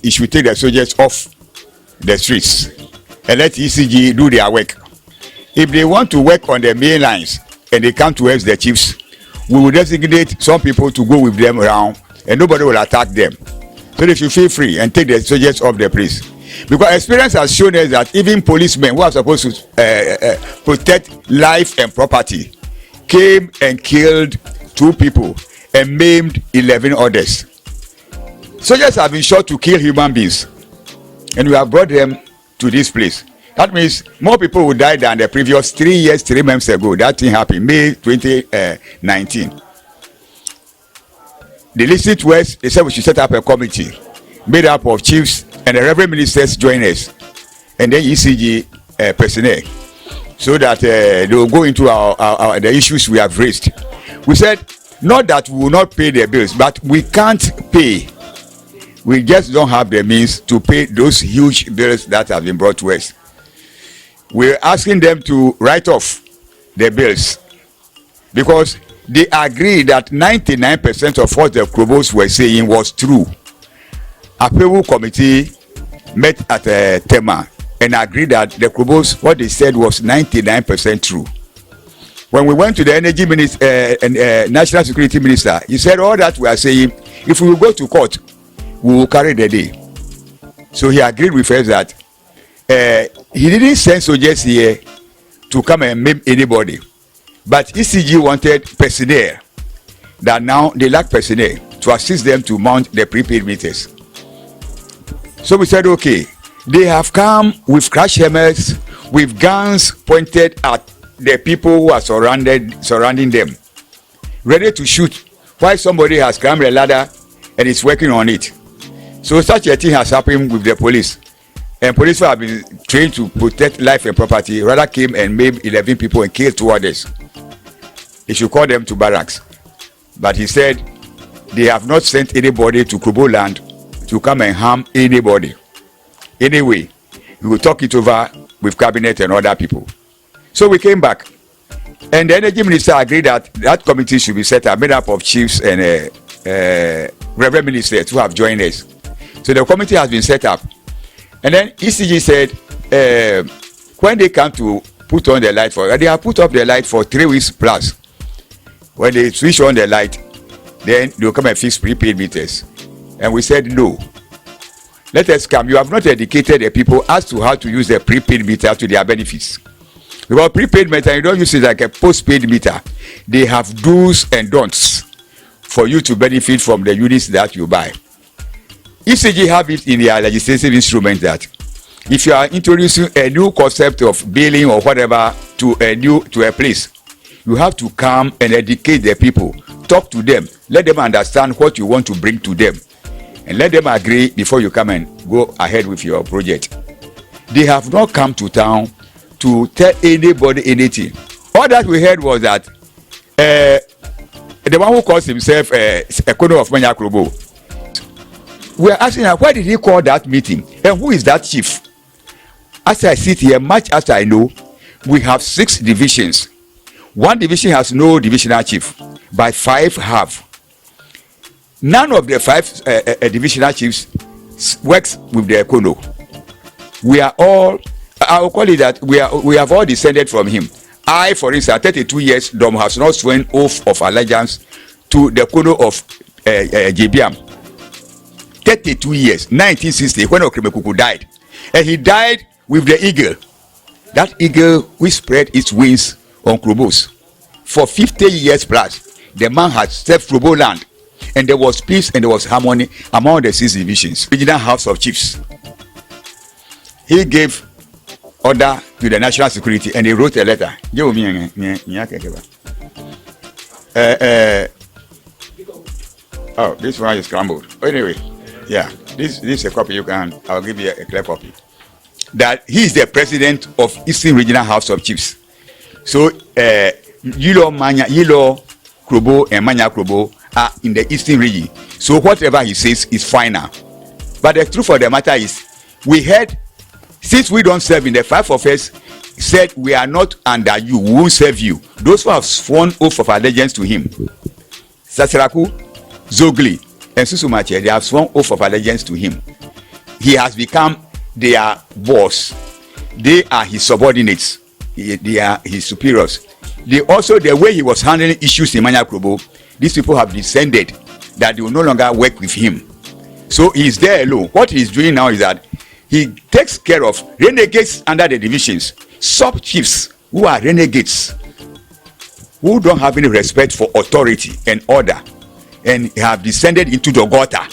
It should take the soldiers off the streets and let ECG do their work. If they want to work on the main lines and they come to us, the chiefs, we will designate some people to go with them around and nobody will attack them. So they should feel free and take the soldiers off the place. Because experience has shown us that even policemen who are supposed to protect life and property came and killed 2 people and maimed 11 others. Soldiers have been shot to kill human beings, and we have brought them to this place. That means more people will die than the previous 3 years, 3 months ago. That thing happened May 2019. They listened to us. They said we should set up a committee made up of chiefs and the reverend ministers join us, and then ECG personnel, so that they will go into the issues we have raised. We said not that we will not pay their bills, but we can't pay. We just don't have the means to pay those huge bills that have been brought to us. We're asking them to write off the bills because they agree that 99% of what the Krobos were saying was true. A people committee met at Tema and agreed that the Krobos, what they said was 99% true. When we went to the energy minister and national security minister, he said all that we are saying, if we will go to court, we will carry the day. So he agreed with us that he didn't send soldiers here to come and maim anybody, but ECG wanted personnel, that now they lack personnel to assist them to mount the prepaid meters. So we said, okay, they have come with crash hammers, with guns pointed at the people who are surrounding them, ready to shoot while somebody has climbed a ladder and is working on it. So such a thing has happened with the police, and police who have been trained to protect life and property rather came and maimed 11 people and killed 2 others. He should call them to barracks, but he said they have not sent anybody to Krobo Land to come and harm anybody. Anyway, we will talk it over with cabinet and other people. So we came back, and the energy minister agreed that that committee should be set up, made up of chiefs and reverend ministers who have joined us. So the committee has been set up, and then ECG said when they come to put on the light they have put up the light for 3 weeks plus. When they switch on the light, then they will come and fix prepaid meters. And we said no. Let us come. You have not educated the people as to how to use the prepaid meter to their benefits. Because prepaid meter, you don't use it like a postpaid meter. They have do's and don'ts for you to benefit from the units that you buy. ECG have it in their legislative instrument that if you are introducing a new concept of billing or whatever to a place, you have to come and educate the people, talk to them, let them understand what you want to bring to them, and let them agree before you come and go ahead with your project. They have not come to town to tell anybody anything. All that we heard was that the one who calls himself a corner of Manya Krobo, we are asking her, why did he call that meeting and who is that chief? As I sit here, much as I know, we have 6 divisions. 1 division has no divisional chief, but 5 have. None of the 5 divisional chiefs works with the Kono. We are all, I will call it that, we have all descended from him. I, for instance, 32 years, Dom has not sworn oath of allegiance to the Kono of JBM. 32 years, 1960, when Okremekuku died. And he died with the eagle. That eagle which spread its wings on Krobos. For 50 years plus, the man had served Krobo Land. And there was peace and there was harmony among the 6 divisions. Regional House of Chiefs. He gave order to the national security and he wrote a letter. Oh, this one is scrambled. Anyway, yeah, this is a copy. I'll give you a clear copy. That he is the president of Eastern Regional House of Chiefs. So, Manya Krobo and Manya Krobo are in the Eastern region. So whatever he says is final. But the truth of the matter is, we heard, since we don't serve in the 5 of us, said we are not under you, we won't serve you. Those who have sworn oath of allegiance to him, Sasiraku, Zogli, and Susumache, they have sworn oath of allegiance to him. He has become their boss. They are his subordinates. They are his superiors. They also, the way he was handling issues in Manya Krobo, these people have descended that they will no longer work with him. So he's there alone. What he's doing now is that he takes care of renegades under the divisions, sub-chiefs who are renegades, who don't have any respect for authority and order, and have descended into the gutter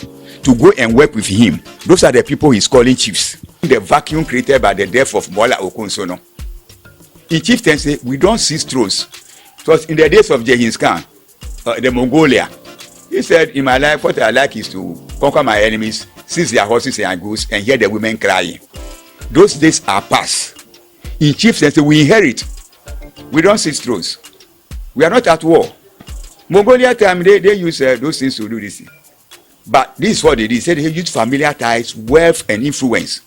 to go and work with him. Those are the people he's calling chiefs. The vacuum created by the death of Mola Okunsono. In chieftaincy, we don't seize thrones. It was in the days of Genghis Khan, the Mongolia. He said, in my life, what I like is to conquer my enemies, seize their horses and goods, and hear the women crying. Those days are past. In chieftaincy, we inherit. We don't seize thrones. We are not at war. Mongolia time, they use those things to do this. But this is what they did. They said they used familiar ties, wealth, and influence,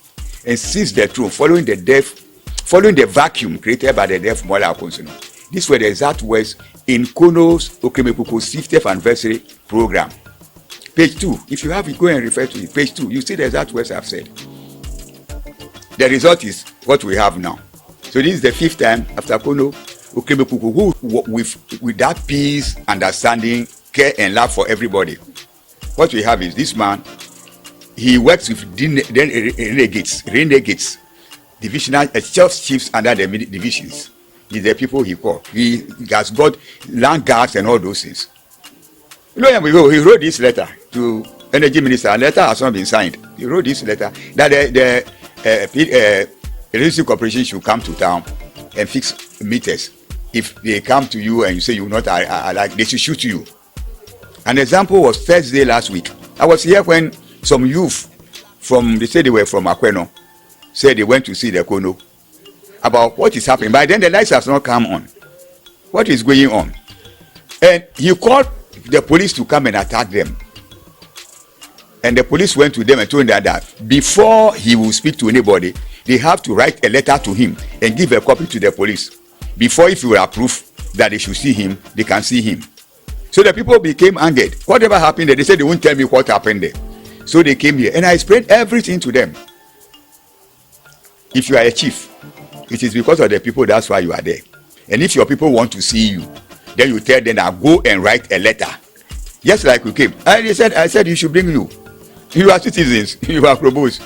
and seized the throne, following the vacuum created by the death of Mola Okunsono. These were the exact words in Kono's Okemekuko's 50th anniversary program. Page 2. If you have it, go and refer to it. Page 2. You see the exact words I've said. The result is what we have now. So this is the 5th time after Kono Okemekuko, who with that peace, understanding, care, and love for everybody. What we have is this man. He works with renegades, divisional chiefs under the divisions. He's the people he called. He has got land guards and all those things. You know, he wrote this letter to Energy Minister. A letter has not been signed. He wrote this letter that the electricity corporation should come to town and fix meters. If they come to you and you say you not like, they should shoot you. An example was Thursday last week. I was here when some youth they said they were from Akweno, said they went to see the Kono about what is happening. By then the lights have not come on. What is going on? And he called the police to come and attack them. And the police went to them and told them that before he will speak to anybody, they have to write a letter to him and give a copy to the police. Before, if you will approve that they should see him, they can see him. So the people became angered. Whatever happened there, they said they won't tell me what happened there. So they came here and I explained everything to them. If you are a chief, it is because of the people, that's why you are there. And if your people want to see you, then you tell them that go and write a letter. Just like we came. I said you should bring you. You are citizens, you are Krobos.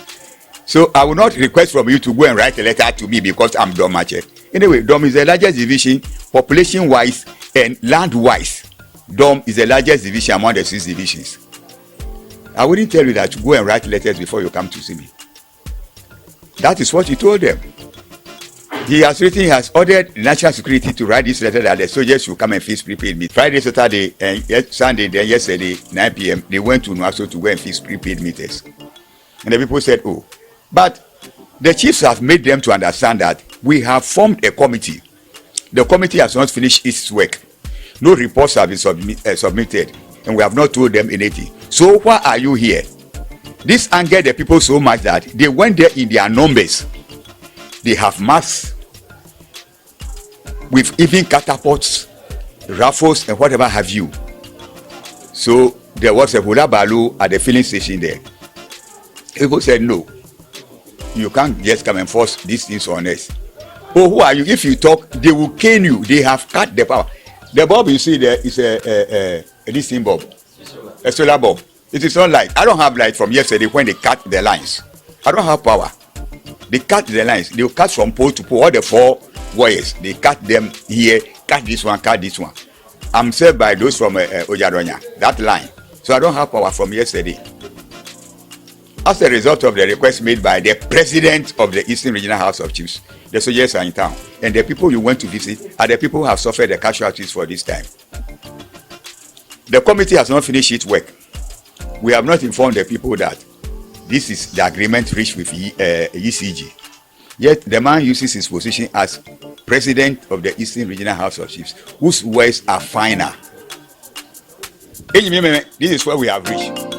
So I will not request from you to go and write a letter to me because I'm Domache. Anyway, Dom is the largest division, population-wise and land-wise. Dom is the largest division among the 6 divisions. I wouldn't tell you that to go and write letters before you come to see me. That is what he told them. He has ordered national security to write this letter that the soldiers should come and fix prepaid meters. Friday, Saturday, and Sunday, then yesterday, 9 p.m., they went to Nuaso to go and fix prepaid meters. And the people said, oh. But the chiefs have made them to understand that we have formed a committee. The committee has not finished its work. No reports have been submitted, and we have not told them anything. So why are you here? This angered the people so much that they went there in their numbers. They have masks with even catapults, rifles, and whatever have you. So there was a hula balu at the filling station there. People said, no, you can't just come and force these things on us. Oh, who are you? If you talk, they will cane you. They have cut the power. The bulb you see there is this thing bulb, a solar bulb. It is not light. I don't have light from yesterday when they cut the lines. I don't have power. They cut the lines. They will cut from pole to pole, all the 4 wires. They cut them here, cut this one, cut this one. I'm served by those from Ojadonya, that line. So I don't have power from yesterday. As a result of the request made by the president of the Eastern Regional House of Chiefs, the soldiers are in town. And the people you went to visit are the people who have suffered the casualties for this time. The committee has not finished its work. We have not informed the people that this is the agreement reached with ECG. Yet the man uses his position as president of the Eastern Regional House of Chiefs, whose words are final. This is where we have reached.